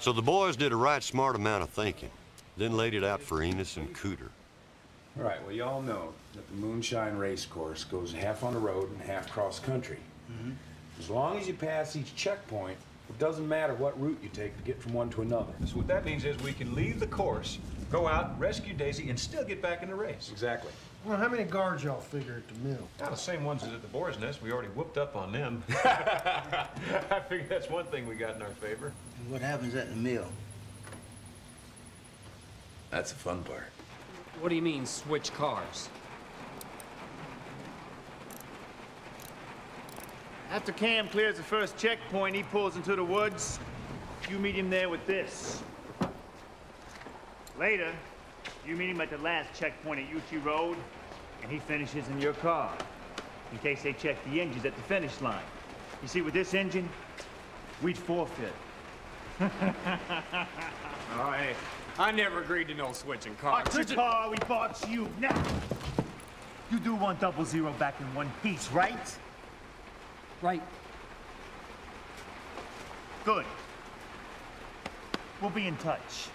So the boys did a right smart amount of thinking, then laid it out for Amos and Cooter. All right, well, y'all know that the Moonshine Race Course goes half on the road and half cross country. As long as you pass each checkpoint, it doesn't matter what route you take to get from one to another. So what that means is we can leave the course, go out, rescue Daisy, and still get back in the race. Exactly. Well, how many guards y'all figure at the mill? Not the same ones as at the boar's nest. We already whooped up on them. I figure that's one thing we got in our favor. And what happens at the mill? That's the fun part. What do you mean, switch cars? After Cam clears the first checkpoint, he pulls into the woods. You meet him there with this. Later, you meet him at the last checkpoint at UT Road, and he finishes in your car, in case they check the engines at the finish line. You see, with this engine, we'd forfeit. Oh, hey, I never agreed to no switching cars. It's the car we bought you. Now, you do want 00 back in one piece, right? Right. Good. We'll be in touch.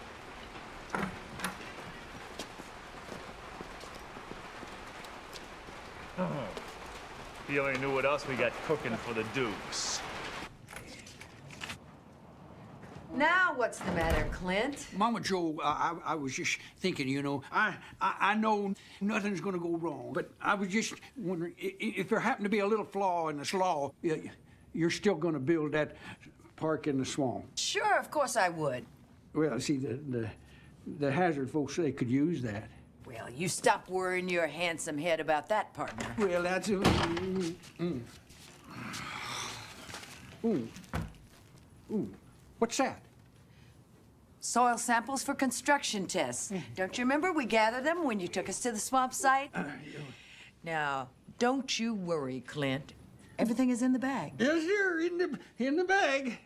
If you only knew what else we got cooking for the Dukes. Now what's the matter, Clint? Mama Joe, I was just thinking, you know, I know nothing's gonna go wrong, but I was just wondering, if there happened to be a little flaw in this law, you're still gonna build that park in the swamp. Sure, of course I would. Well, see, the Hazzard folks, they could use that. Well, you stop worrying your handsome head about that, partner. Well, that's... Ooh. Ooh. What's that? Soil samples for construction tests. Don't you remember we gathered them when you took us to the swamp site? Now, don't you worry, Clint. Everything is in the bag. Yes, sir, in the bag.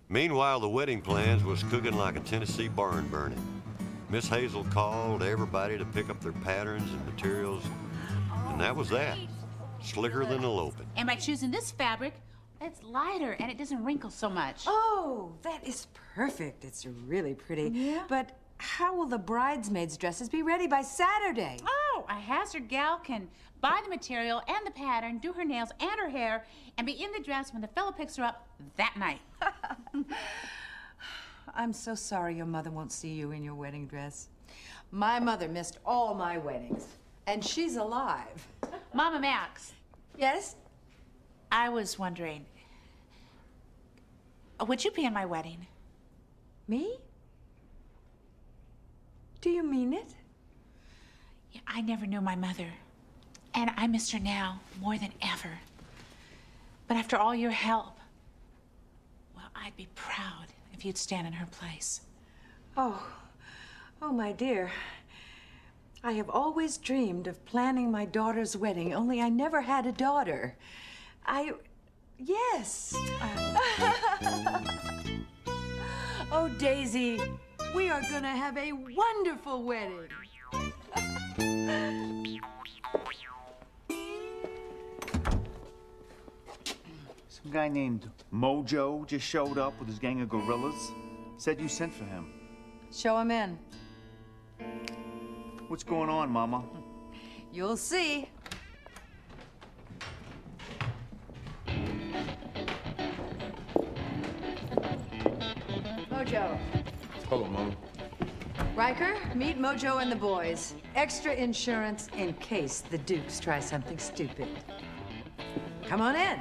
Meanwhile, the wedding plans was cooking like a Tennessee barn burning. Miss Hazel called everybody to pick up their patterns and materials, and that was that. Slicker than eloping. And by choosing this fabric, it's lighter and it doesn't wrinkle so much. Oh, that is perfect. It's really pretty. Yeah. But how will the bridesmaids' dresses be ready by Saturday? Oh, a Hazzard gal can buy the material and the pattern, do her nails and her hair, and be in the dress when the fellow picks her up that night. I'm so sorry your mother won't see you in your wedding dress. My mother missed all my weddings, and she's alive. Mama Max. Yes? I was wondering, would you be in my wedding? Me? Do you mean it? Yeah, I never knew my mother, and I miss her now more than ever. But after all your help, well, I'd be proud if you'd stand in her place. Oh, my dear. I have always dreamed of planning my daughter's wedding, only I never had a daughter. Yes. Oh, Daisy, we are gonna have a wonderful wedding. Some guy named Mojo just showed up with his gang of gorillas. Said you sent for him. Show him in. What's going on, Mama? You'll see. Mojo. Hello, Mom. Riker, meet Mojo and the boys. Extra insurance in case the Dukes try something stupid. Come on in.